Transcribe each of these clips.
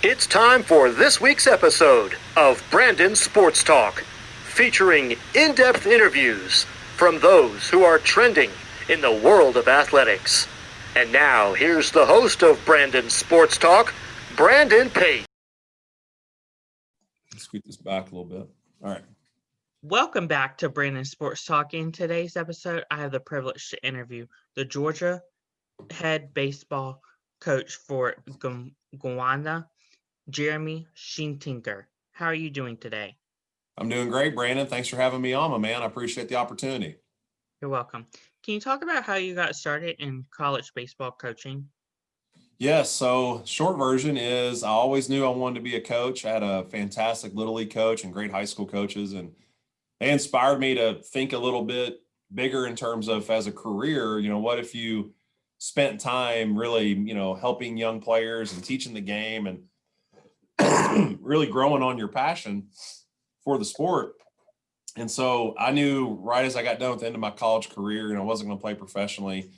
It's time for this week's episode of Brandon Sports Talk, featuring in-depth interviews from those who are trending in the world of athletics. And now, here's the host of Brandon Sports Talk, Brandon Pate. Let's scoot this back a little bit. All right. Welcome back to Brandon Sports Talk. In today's episode, I have the privilege to interview the Georgia head baseball coach for Gwinnett Jermey Sheetinger. How are you doing today? I'm doing great, Brandon. Thanks for having me on, my man. I appreciate the opportunity. You're welcome. Can you talk about how you got started in college baseball coaching? Yes. So short version is I always knew I wanted to be a coach. I had a fantastic Little League coach and great high school coaches, and they inspired me to think a little bit bigger in terms of as a career, what if you spent time really, helping young players and teaching the game and really growing on your passion for the sport. And so I knew right as I got done with the end of my college career, and I wasn't going to play professionally,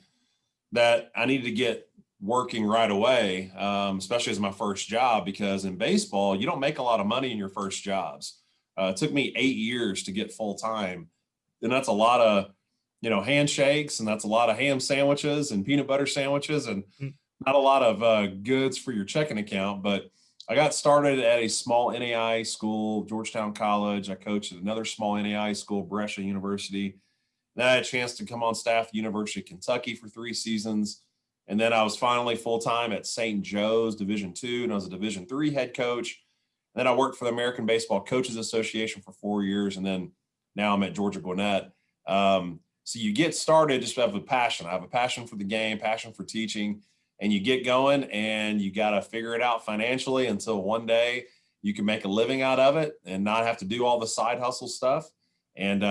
that I needed to get working right away, especially as my first job, because in baseball, you don't make a lot of money in your first jobs. It took me 8 years to get full time. And that's a lot of, handshakes, and that's a lot of ham sandwiches and peanut butter sandwiches and not a lot of goods for your checking account. But I got started at a small NAI school, Georgetown College. I coached at another small NAI school, Georgia University. Then I had a chance to come on staff at University of Kentucky for 3 seasons. And then I was finally full-time at St. Joe's Division II, and I was a Division III head coach. Then I worked for the American Baseball Coaches Association for 4 years, and then now I'm at Georgia Gwinnett. So you get started just have a passion. I have a passion for the game, passion for teaching, and you get going, and you got to figure it out financially until one day you can make a living out of it and not have to do all the side hustle stuff. And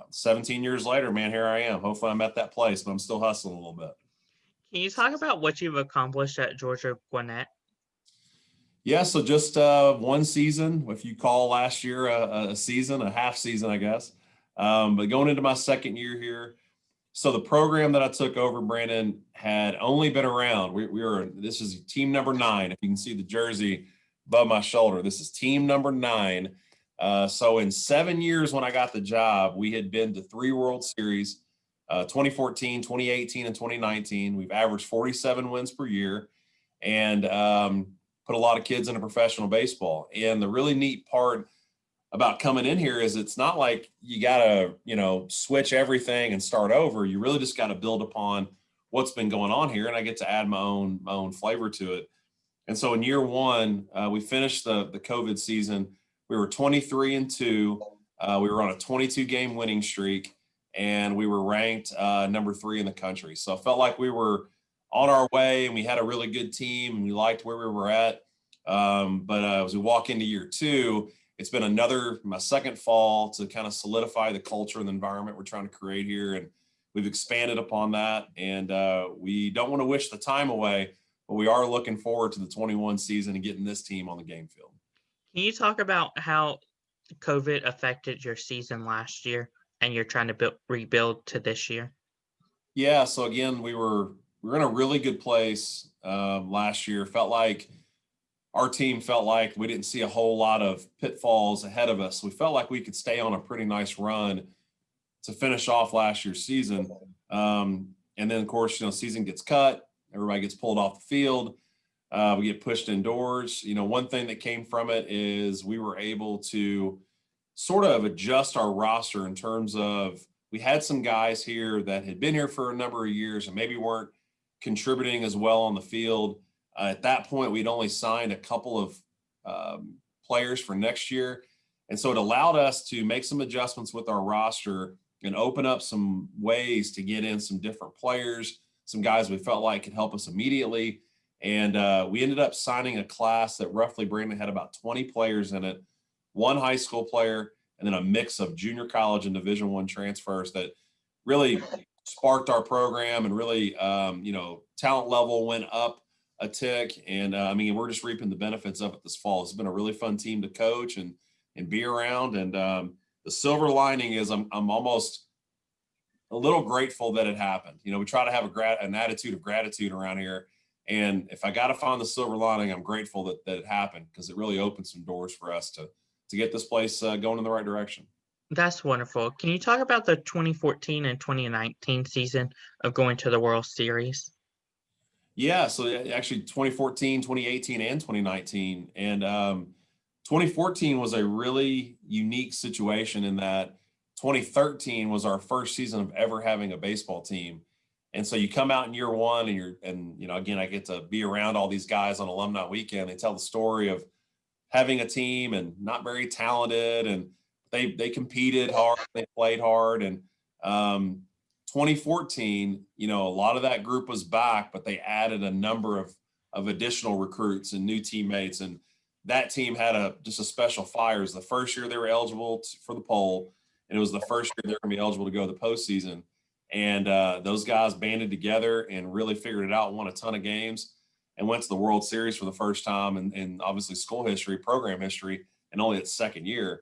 17 years later, man, here I am. Hopefully I'm at that place, but I'm still hustling a little bit. Can you talk about what you've accomplished at Georgia Gwinnett? Yeah, so just one season, if you call last year a season, a half season, I guess. But going into my second year here, so the program that I took over, Brandon, had only been around. This is team number 9. If you can see the jersey above my shoulder, this is team number 9. So in 7 years when I got the job, we had been to 3 World Series, 2014, 2018, and 2019. We've averaged 47 wins per year, and put a lot of kids into professional baseball. And the really neat part about coming in here is it's not like you got to, switch everything and start over. You really just got to build upon what's been going on here. And I get to add my own flavor to it. And so in year one, we finished the COVID season. We were 23-2. We were on a 22-game winning streak, and we were ranked number 3 in the country. So I felt like we were on our way, and we had a really good team, and we liked where we were at. But as we walk into year 2, it's been my second fall to kind of solidify the culture and the environment we're trying to create here. And we've expanded upon that. And we don't want to wish the time away, but we are looking forward to the 21 season and getting this team on the game field. Can you talk about how COVID affected your season last year and you're trying to rebuild to this year? Yeah. So again, we were in a really good place last year. Our team felt like we didn't see a whole lot of pitfalls ahead of us. We felt like we could stay on a pretty nice run to finish off last year's season. And then, of course, season gets cut. Everybody gets pulled off the field. We get pushed indoors. One thing that came from it is we were able to sort of adjust our roster in terms of we had some guys here that had been here for a number of years and maybe weren't contributing as well on the field. At that point, we'd only signed a couple of players for next year. And so it allowed us to make some adjustments with our roster and open up some ways to get in some different players, some guys we felt like could help us immediately. And we ended up signing a class that roughly, Brandon, had about 20 players in it, 1 high school player, and then a mix of junior college and Division I transfers that really sparked our program and really, talent level went up a tick. And we're just reaping the benefits of it this fall. It's been a really fun team to coach and be around. And the silver lining is I'm almost a little grateful that it happened. We try to have an attitude of gratitude around here. And if I got to find the silver lining, I'm grateful that it happened, because it really opened some doors for us to get this place going in the right direction. That's wonderful. Can you talk about the 2014 and 2019 season of going to the World Series? Yeah, so actually 2014, 2018, and 2019. And 2014 was a really unique situation in that 2013 was our first season of ever having a baseball team. And so you come out in year one, and again, I get to be around all these guys on alumni weekend. They tell the story of having a team and not very talented, and they competed hard, they played hard. And 2014, a lot of that group was back, but they added a number of additional recruits and new teammates. And that team had just a special fire. It was the first year they were eligible for the poll, and it was the first year they're going to be eligible to go to the postseason. And those guys banded together and really figured it out, won a ton of games, and went to the World Series for the first time in obviously school history, program history, and only its second year.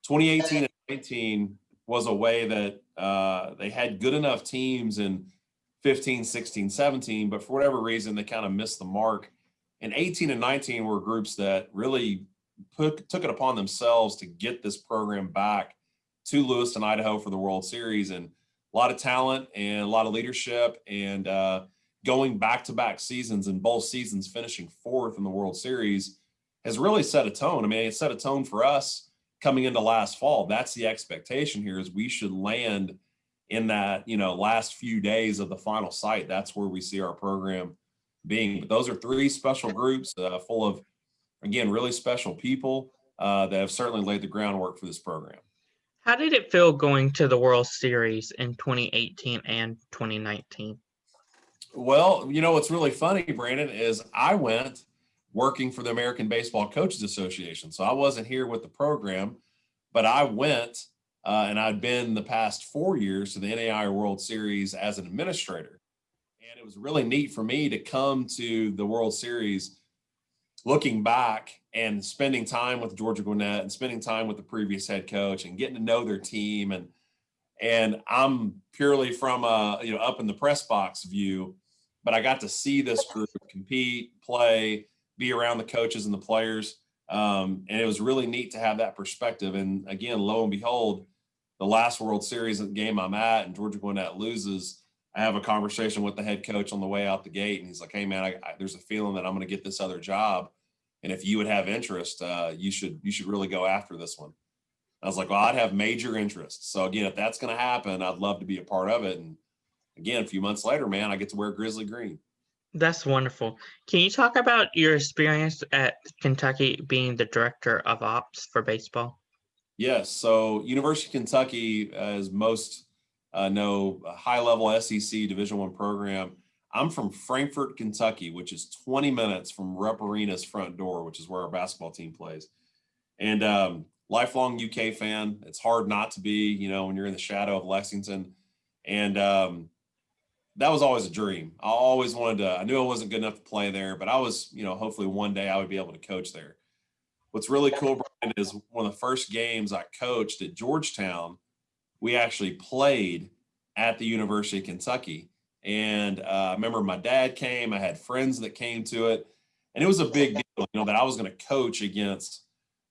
2018 and 19 was a way that they had good enough teams in 15, 16, 17, but for whatever reason, they kind of missed the mark. And 18 and 19 were groups that really took it upon themselves to get this program back to Lewiston, Idaho for the World Series. And a lot of talent and a lot of leadership, and going back-to-back seasons, and both seasons finishing fourth in the World Series has really set a tone. I mean, it set a tone for us coming into last fall. That's the expectation here, is we should land in that, last few days of the final site. That's where we see our program being. But those are three special groups full of, again, really special people that have certainly laid the groundwork for this program. How did it feel going to the World Series in 2018 and 2019? Well, what's really funny, Brandon, is I went working for the American Baseball Coaches Association. So I wasn't here with the program, but I went and I'd been the past 4 years to the NAI World Series as an administrator. And it was really neat for me to come to the World Series looking back and spending time with Georgia Gwinnett and spending time with the previous head coach and getting to know their team. And I'm purely from up in the press box view, but I got to see this group compete, play, be around the coaches and the players. And it was really neat to have that perspective. And again, lo and behold, the last World Series game I'm at and Georgia Gwinnett loses, I have a conversation with the head coach on the way out the gate. And he's like, hey man, there's a feeling that I'm going to get this other job. And if you would have interest, you should really go after this one. I was like, well, I'd have major interest. So again, if that's going to happen, I'd love to be a part of it. And again, a few months later, man, I get to wear grizzly green. That's wonderful. Can you talk about your experience at Kentucky being the director of ops for baseball? Yes. So University of Kentucky, as most know, a high-level SEC Division I program. I'm from Frankfort, Kentucky, which is 20 minutes from Rupp Arena's front door, which is where our basketball team plays. And lifelong UK fan. It's hard not to be, when you're in the shadow of Lexington. And that was always a dream. I always I knew I wasn't good enough to play there, but I was, hopefully one day I would be able to coach there. What's really cool, Brian, is one of the first games I coached at Georgetown, we actually played at the University of Kentucky. And I remember my dad came, I had friends that came to it, and it was a big deal, that I was going to coach against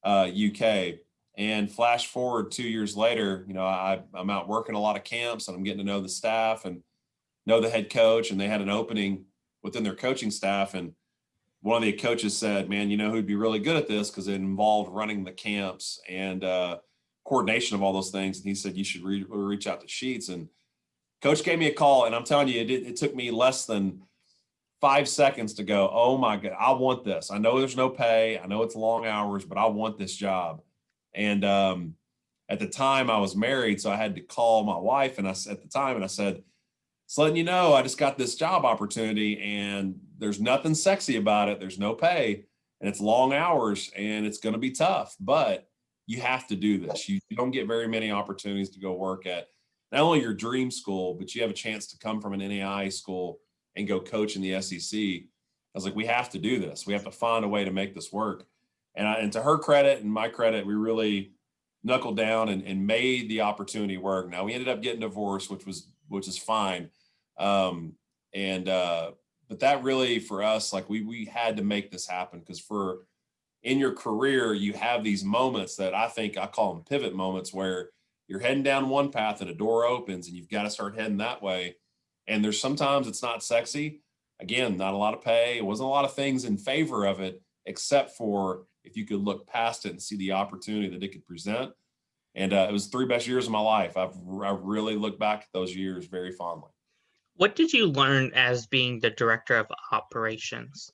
UK. And flash forward 2 years later, I'm out working a lot of camps, and I'm getting to know the staff and know the head coach, and they had an opening within their coaching staff. And one of the coaches said, man, who'd be really good at this, because it involved running the camps and coordination of all those things. And he said, you should reach out to Sheets. And Coach gave me a call, and I'm telling you, it took me less than 5 seconds to go, oh my God, I want this. I know there's no pay. I know it's long hours, but I want this job. And at the time I was married, so I had to call my wife, and I said, just letting you know, I just got this job opportunity, and there's nothing sexy about it. There's no pay, and it's long hours, and it's going to be tough, but you have to do this. You don't get very many opportunities to go work at not only your dream school, but you have a chance to come from an NAI school and go coach in the SEC. I was like, we have to do this. We have to find a way to make this work. And to her credit and my credit, we really knuckled down and made the opportunity work. Now we ended up getting divorced, which is fine. but that really for us, like we had to make this happen, because in your career, you have these moments that I call them pivot moments, where you're heading down one path and a door opens and you've got to start heading that way. And there's sometimes it's not sexy. Again, not a lot of pay. It wasn't a lot of things in favor of it, except for if you could look past it and see the opportunity that it could present. And it was the 3 best years of my life. I've really looked back at those years very fondly. What did you learn as being the director of operations?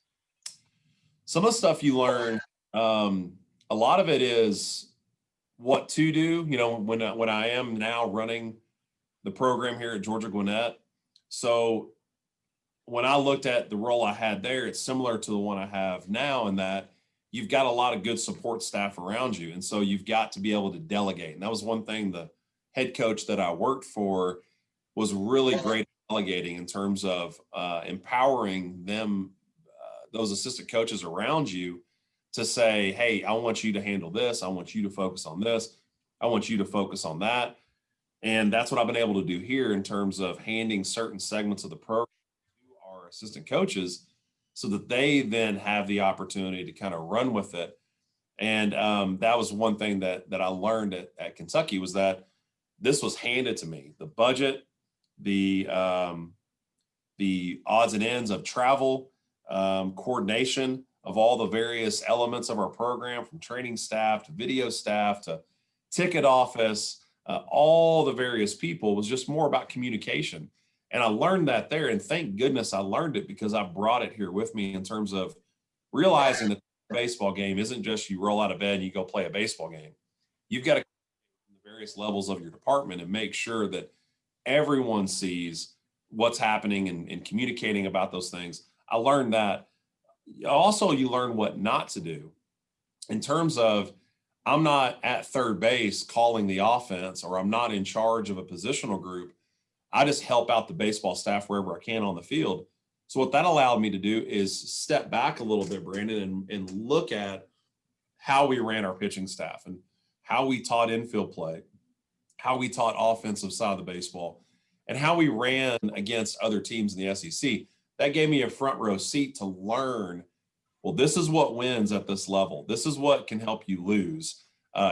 Some of the stuff you learn, a lot of it is what to do. You know, when I am now running the program here at Georgia Gwinnett. So when I looked at the role I had there, it's similar to the one I have now, in that you've got a lot of good support staff around you. And so you've got to be able to delegate. And that was one thing the head coach that I worked for was really great at delegating, in terms of empowering them, those assistant coaches around you, to say, hey, I want you to handle this. I want you to focus on this. I want you to focus on that. And that's what I've been able to do here, in terms of handing certain segments of the program to our assistant coaches, so that they then have the opportunity to kind of run with it. And that was one thing that I learned at Kentucky, was that this was handed to me. The budget, the odds and ends of travel, coordination of all the various elements of our program, from training staff to video staff to ticket office, all the various people, was just more about communication. And I learned that there, and thank goodness I learned it, because I brought it here with me, in terms of realizing that the baseball game isn't just you roll out of bed and you go play a baseball game. You've got to the various levels of your department and make sure that everyone sees what's happening, and communicating about those things. I learned that. Also, you learn what not to do, in terms of, I'm not at third base calling the offense, or I'm not in charge of a positional group. I just help out the baseball staff wherever I can on the field. So what that allowed me to do is step back a little bit, Brandon, and look at how we ran our pitching staff, and how we taught infield play, how we taught offensive side of the baseball, and how we ran against other teams in the SEC. That gave me a front row seat to learn, well, this is what wins at this level. This is what can help you lose.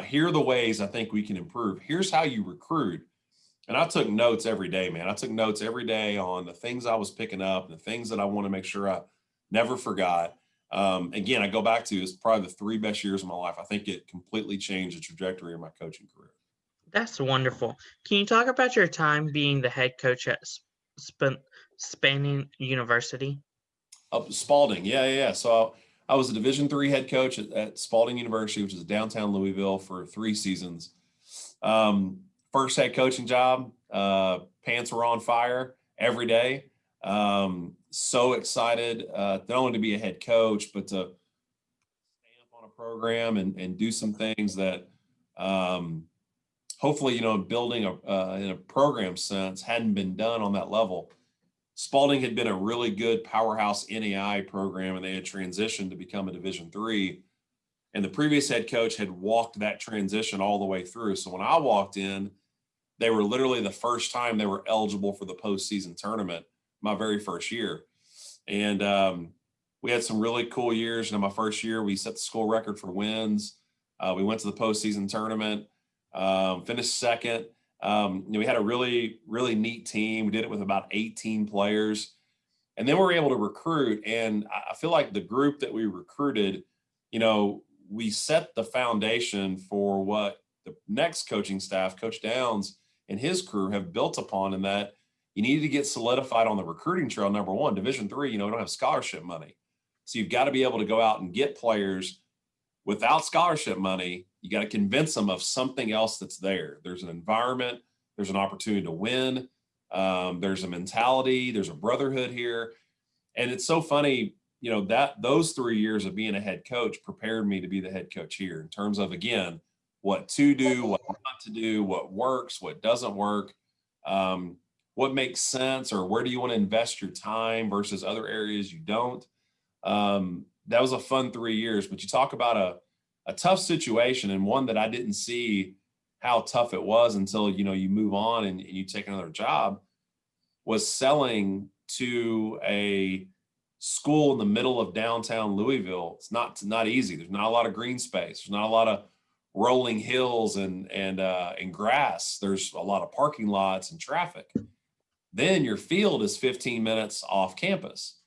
Here are the ways I think we can improve. Here's how you recruit. And I took notes every day, man. I took notes every day on the things I was picking up, and the things that I want to make sure I never forgot. Again, I go back to, it's probably the 3 best years of my life. I think it completely changed the trajectory of my coaching career. That's wonderful. Can you talk about your time being the head coach at Spalding University? Spalding, yeah. So I was a Division III head coach at Spalding University, which is downtown Louisville, for 3 seasons. First head coaching job, pants were on fire every day. So excited, not only to be a head coach, but to stamp on a program and do some things that hopefully, building in a program sense hadn't been done on that level. Spalding had been a really good powerhouse NAI program, and they had transitioned to become a Division III. And the previous head coach had walked that transition all the way through. So when I walked in, they were literally the first time they were eligible for the postseason tournament, my very first year. And we had some really cool years. My first year, we set the school record for wins. We went to the postseason tournament, finished second. We had a really, really neat team. We did it with about 18 players. And then we were able to recruit. And I feel like the group that we recruited, we set the foundation for what the next coaching staff, Coach Downs and his crew, have built upon, in that you needed to get solidified on the recruiting trail. Number one, Division III, we don't have scholarship money. So you've got to be able to go out and get players without scholarship money. You got to convince them of something else that's there. There's an environment, there's an opportunity to win. There's a mentality, there's a brotherhood here. And it's so funny, that those 3 years of being a head coach prepared me to be the head coach here, in terms of, again, what to do, what not to do, what works, what doesn't work, what makes sense, or where do you want to invest your time versus other areas you don't. That was a fun 3 years, but you talk about a tough situation, and one that I didn't see how tough it was until, you move on and you take another job, was selling to a school in the middle of downtown Louisville, it's not easy. There's not a lot of green space. There's not a lot of rolling hills and grass. There's a lot of parking lots and traffic. Then your field is 15 minutes off campus.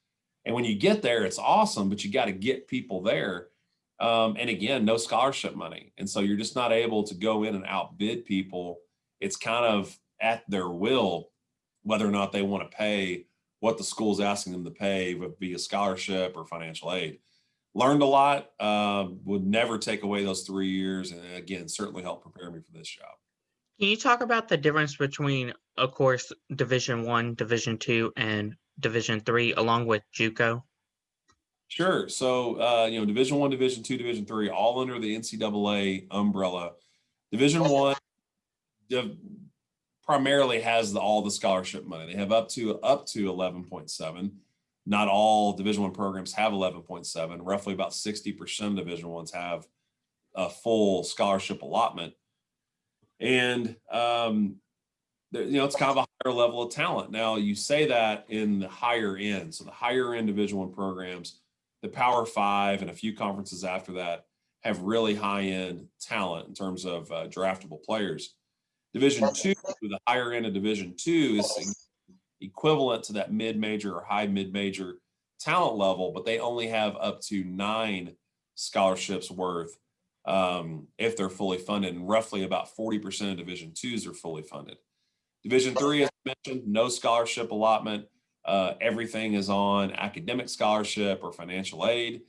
And when you get there, it's awesome, but you got to get people there. And again, no scholarship money. And so you're just not able to go in and outbid people. It's kind of at their will whether or not they want to pay what the school's asking them to pay via scholarship or financial aid. Learned a lot, would never take away those 3 years. And again, certainly helped prepare me for this job. Can you talk about the difference between, of course, Division I, Division II, and Division III, along with JUCO? Sure. So, Division I, Division II, Division III, all under the NCAA umbrella. Division I primarily has all the scholarship money. They have up to 11.7. Not all Division I programs have 11.7. Roughly about 60% of Division I's have a full scholarship allotment. And it's kind of a higher level of talent. Now, you say that in the higher end. So the higher end Division I programs, the Power Five and a few conferences after that, have really high end talent in terms of draftable players. Division II, the higher end of Division II, is equivalent to that mid-major or high mid-major talent level, but they only have up to 9 scholarships worth if they're fully funded, and roughly about 40% of Division IIs are fully funded. Division III, as I mentioned, no scholarship allotment. Everything is on academic scholarship or financial aid.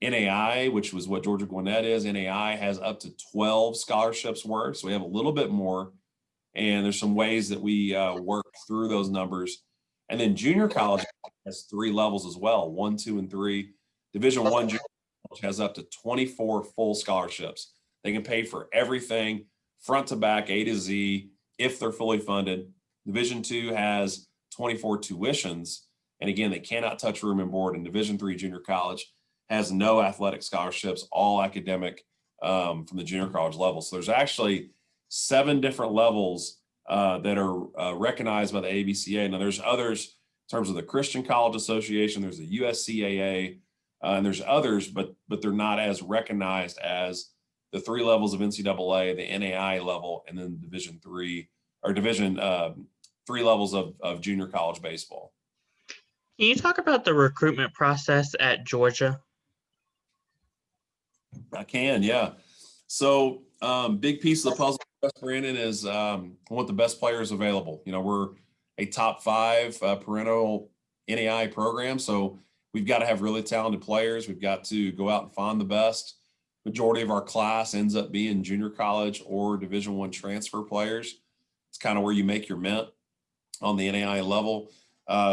NAI, which was what Georgia Gwinnett is, NAI has up to 12 scholarships worth, so we have a little bit more. And there's some ways that we work through those numbers. And then junior college has 3 levels as well, 1, 2, and 3. Division I junior college has up to 24 full scholarships. They can pay for everything, front to back, A to Z, if they're fully funded. Division II has 24 tuitions. And again, they cannot touch room and board. And Division III junior college has no athletic scholarships, all academic from the junior college level. So there's actually 7 different levels that are recognized by the ABCA. Now, there's others in terms of the Christian College Association. There's the USCAA, and there's others, but they're not as recognized as the 3 levels of NCAA, the NAI level, and then Division III or Division 3 levels of junior college baseball. Can you talk about the recruitment process at Georgia? I can, yeah. So big piece of the puzzle, Brandon, is want the best players available. We're a top 5 perennial NAI program, so we've got to have really talented players. We've got to go out and find the best. Majority of our class ends up being junior college or Division I transfer players. It's kind of where you make your mint on the NAI level.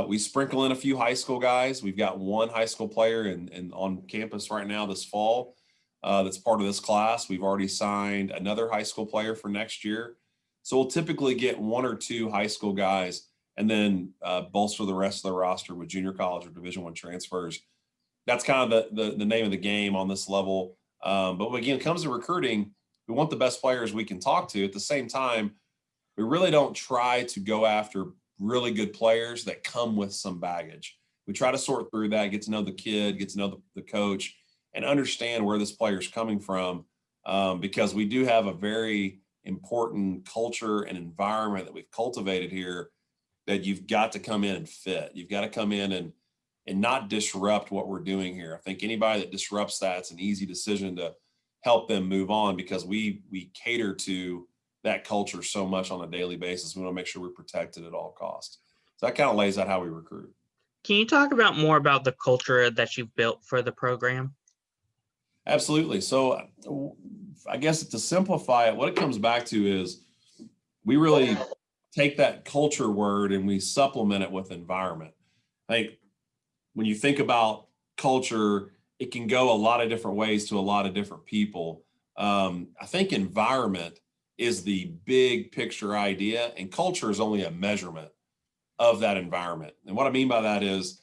We sprinkle in a few high school guys. We've got 1 high school player and on campus right now this fall. That's part of this class. We've already signed another high school player for next year. So we'll typically get 1 or 2 high school guys and then bolster the rest of the roster with junior college or Division I transfers. That's kind of the name of the game on this level. But again, when it comes to recruiting, we want the best players we can talk to. At the same time, we really don't try to go after really good players that come with some baggage. We try to sort through that, get to know the kid, get to know the coach, and understand where this player is coming from, because we do have a very important culture and environment that we've cultivated here that you've got to come in and fit. You've got to come in and not disrupt what we're doing here. I think anybody that disrupts that, it's an easy decision to help them move on, because we cater to that culture so much on a daily basis. We want to make sure we're protected at all costs. So that kind of lays out how we recruit. Can you talk about more about the culture that you've built for the program? Absolutely. So I guess to simplify it, what it comes back to is we really take that culture word and we supplement it with environment. Like when you think about culture, it can go a lot of different ways to a lot of different people. I think environment is the big picture idea, and culture is only a measurement of that environment. And what I mean by that is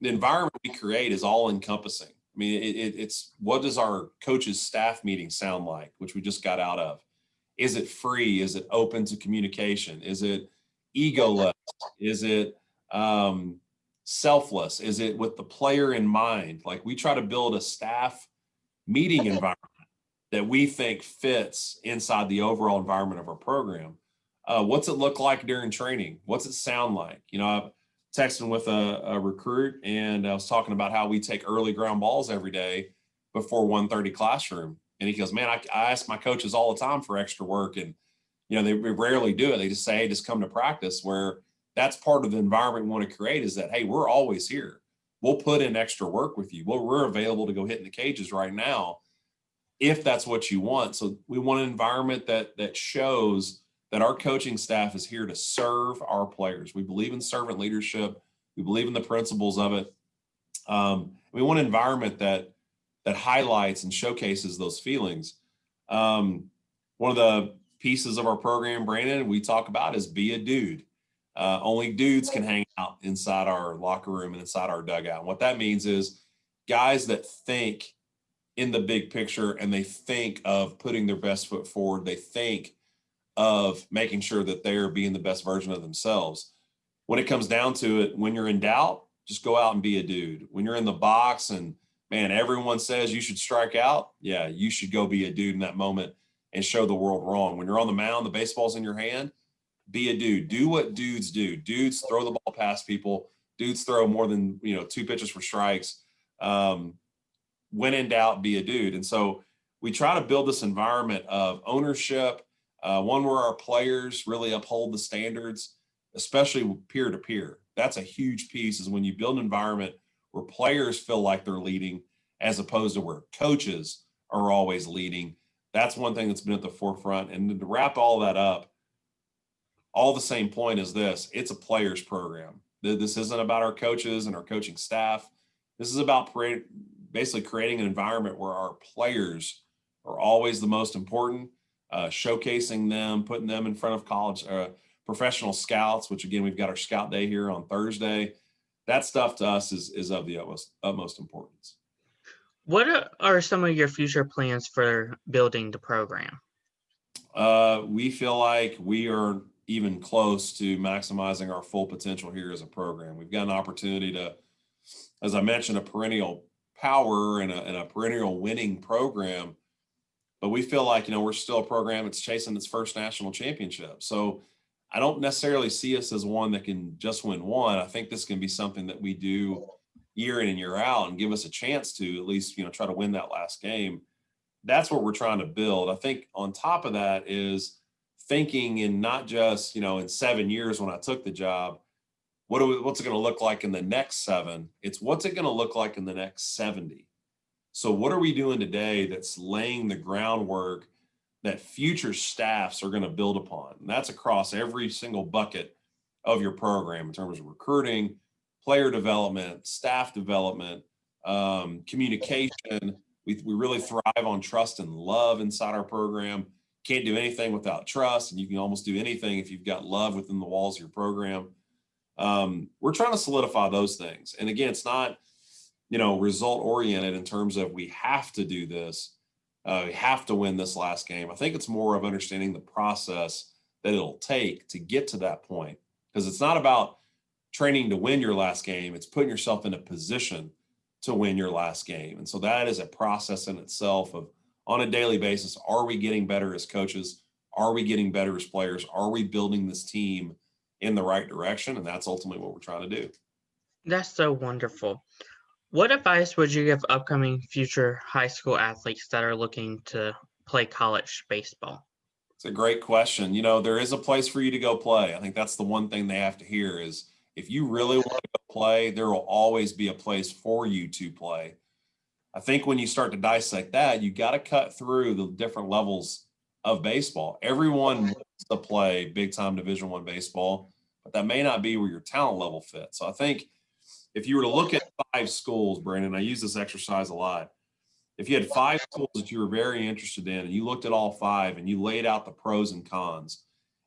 the environment we create is all encompassing. I mean, it's what does our coaches staff meeting sound like, which we just got out of? Is it free? Is it open to communication? Is it egoless? Is it selfless? Is it with the player in mind? Like, we try to build a staff meeting environment that we think fits inside the overall environment of our program. What's it look like during training? What's it sound like? You know, I'm texting with a recruit, and I was talking about how we take early ground balls every day before 1:30 classroom. And he goes, man, I ask my coaches all the time for extra work, and you know, they rarely do it. They just say, hey, just come to practice. Where that's part of the environment we want to create, is that, hey, we're always here. We'll put in extra work with you. We're available to go hit in the cages right now, if that's what you want. So we want an environment that shows that our coaching staff is here to serve our players. We believe in servant leadership. We believe in the principles of it. We want an environment that highlights and showcases those feelings. One of the pieces of our program, Brandon, we talk about is be a dude. Only dudes can hang out inside our locker room and inside our dugout. And what that means is guys that think in the big picture, and they think of putting their best foot forward. They think of making sure that they're being the best version of themselves. When it comes down to it, when you're in doubt, just go out and be a dude. When you're in the box and, man, everyone says you should strike out, yeah, you should go be a dude in that moment and show the world wrong. When you're on the mound, the baseball's in your hand, be a dude. Do what dudes do. Dudes throw the ball past people. Dudes throw more than, 2 pitches for strikes. When in doubt, be a dude. And so we try to build this environment of ownership, one where our players really uphold the standards, especially peer to peer. That's a huge piece, is when you build an environment where players feel like they're leading, as opposed to where coaches are always leading. That's one thing that's been at the forefront. And to wrap all that up, all the same point is this: it's a players program. This isn't about our coaches and our coaching staff. This is about basically creating an environment where our players are always the most important, showcasing them, putting them in front of college professional scouts, which, again, we've got our scout day here on Thursday. That stuff to us is of the utmost importance. What are some of your future plans for building the program? We feel like we are even close to maximizing our full potential here as a program. We've got an opportunity to, as I mentioned, a perennial power and a perennial winning program, but we feel like, we're still a program that's chasing its first national championship. So I don't necessarily see us as one that can just win one. I think this can be something that we do year in and year out and give us a chance to at least, try to win that last game. That's what we're trying to build. I think on top of that is thinking in not just, in 7 years when I took the job, what's it going to look like in the next 7? It's what's it going to look like in the next 70. So what are we doing today that's laying the groundwork that future staffs are going to build upon? And that's across every single bucket of your program in terms of recruiting, player development, staff development, communication. We really thrive on trust and love inside our program. Can't do anything without trust, and you can almost do anything if you've got love within the walls of your program. We're trying to solidify those things. And again, it's not, result oriented in terms of we have to do this. We have to win this last game. I think it's more of understanding the process that it'll take to get to that point, because it's not about training to win your last game. It's putting yourself in a position to win your last game. And so that is a process in itself of, on a daily basis, are we getting better as coaches? Are we getting better as players? Are we building this team in the right direction? And that's ultimately what we're trying to do. That's so wonderful. What advice would you give upcoming future high school athletes that are looking to play college baseball? It's a great question. There is a place for you to go play. I think that's the one thing they have to hear is, if you really want to go play, there will always be a place for you to play. I think when you start to dissect that, you got to cut through the different levels of baseball. Everyone wants to play big time Division I baseball, but that may not be where your talent level fits. So I think if you were to look at 5 schools, Brandon, I use this exercise a lot. If you had 5 schools that you were very interested in and you looked at all 5 and you laid out the pros and cons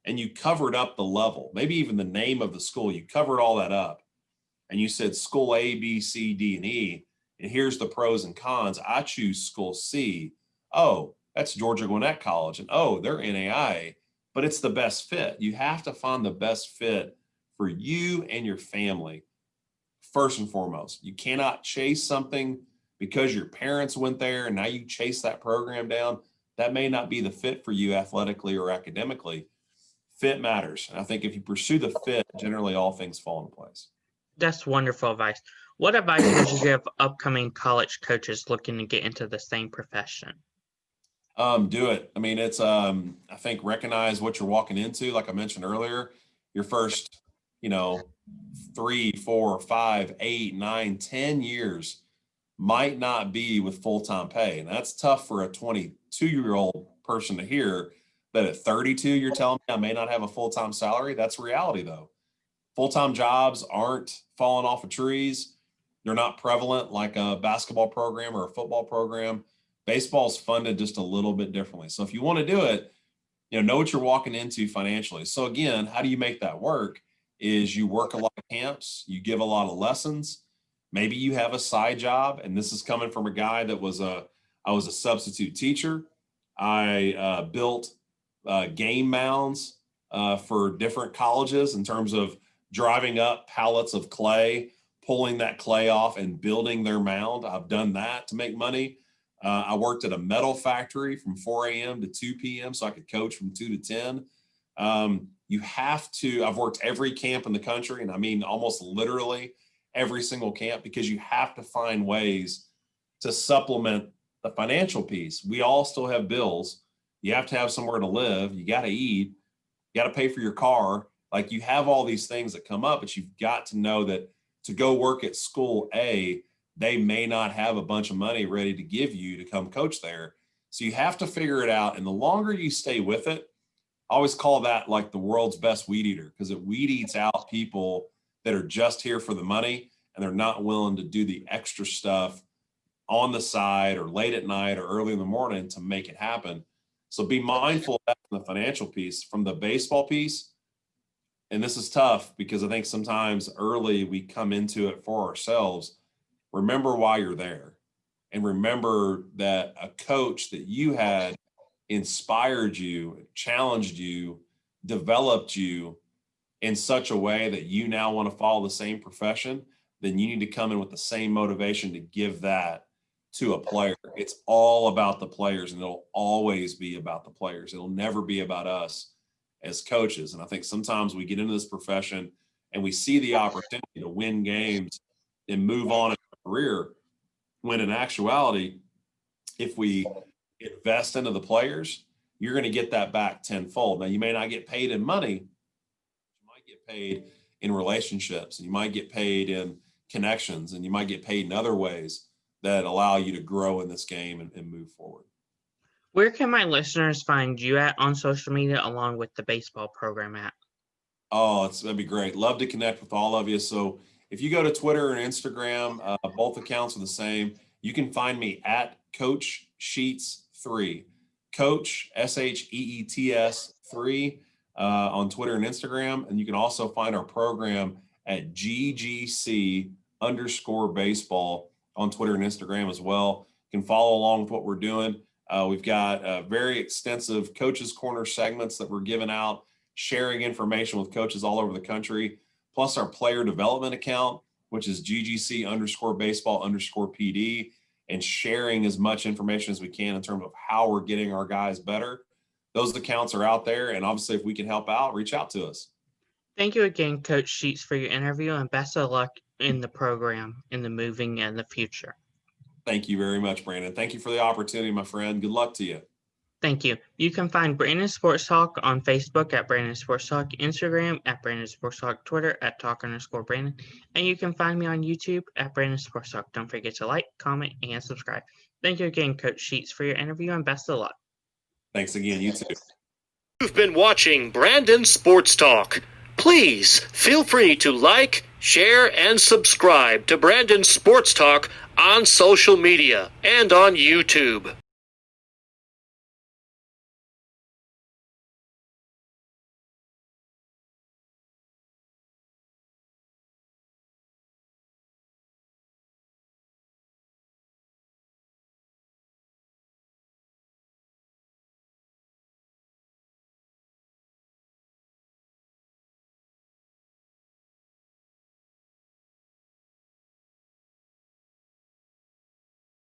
and you covered up the level, maybe even the name of the school, you covered all that up and you said school A, B, C, D, and E, and here's the pros and cons. I choose school C. Oh, that's Georgia Gwinnett College. And oh, they're NAIA, but it's the best fit. You have to find the best fit for you and your family. first and foremost. You cannot chase something because your parents went there and now you chase that program down. That may not be the fit for you athletically or academically. Fit matters. And I think if you pursue the fit, generally all things fall into place. That's wonderful advice. What advice would you give upcoming college coaches looking to get into the same profession? Do it. I mean, it's, I think recognize what you're walking into. Like I mentioned earlier, your first, 3, 4, 5, 8, 9, 10 years might not be with full-time pay. And that's tough for a 22-year-old person to hear, that at 32, you're telling me I may not have a full-time salary. That's reality though. Full-time jobs aren't falling off of trees. They're not prevalent like a basketball program or a football program. Baseball's funded just a little bit differently. So if you want to do it, know what you're walking into financially. So again, how do you make that work? Is you work a lot of camps, you give a lot of lessons. Maybe you have a side job, and this is coming from a guy that I was a substitute teacher. I built game mounds for different colleges in terms of driving up pallets of clay, pulling that clay off and building their mound. I've done that to make money. I worked at a metal factory from 4 a.m. to 2 p.m. so I could coach from 2 to 10. I've worked every camp in the country, and I mean almost literally every single camp, because you have to find ways to supplement the financial piece. We all still have bills. You have to have somewhere to live. You got to eat. You got to pay for your car. Like, you have all these things that come up, but you've got to know that to go work at school A, they may not have a bunch of money ready to give you to come coach there. So you have to figure it out. And the longer you stay with it, I always call that like the world's best weed eater, because it weed eats out people that are just here for the money and they're not willing to do the extra stuff on the side or late at night or early in the morning to make it happen. So be mindful of that from the financial piece. From the baseball piece, and this is tough because I think sometimes early we come into it for ourselves. Remember why you're there, and remember that a coach that you had inspired you, challenged you, developed you in such a way that you now want to follow the same profession. Then you need to come in with the same motivation to give that to a player. It's all about the players, and it'll always be about the players. It'll never be about us as coaches. And I think sometimes we get into this profession and we see the opportunity to win games and move on in a career, when in actuality, if we invest into the players, you're going to get that back tenfold. Now, you may not get paid in money, you might get paid in relationships, and you might get paid in connections, and you might get paid in other ways that allow you to grow in this game and move forward. Where can my listeners find you at on social media, along with the baseball program at? Oh, that'd be great. Love to connect with all of you. So if you go to Twitter and Instagram, both accounts are the same. You can find me at Coach Sheets 3, Coach SHEETS 3 on Twitter and Instagram. And you can also find our program at GGC_baseball on Twitter and Instagram as well. You can follow along with what we're doing. We've got very extensive Coaches Corner segments that we're giving out, sharing information with coaches all over the country, plus our player development account, which is GGC_baseball_PD, and sharing as much information as we can in terms of how we're getting our guys better. Those accounts are out there, and obviously if we can help out, reach out to us. Thank you again, Coach Sheets, for your interview, and best of luck in the program, in the moving and the future. Thank you very much, Brandon. Thank you for the opportunity, my friend. Good luck to you. Thank you. You can find Brandon Sports Talk on Facebook at Brandon Sports Talk, Instagram at Brandon Sports Talk, Twitter at Talk_Brandon, and you can find me on YouTube at Brandon Sports Talk. Don't forget to like, comment, and subscribe. Thank you again, Coach Sheets, for your interview, and best of luck. Thanks again. You too. You've been watching Brandon Sports Talk. Please feel free to like, share, and subscribe to Brandon Sports Talk on social media and on YouTube.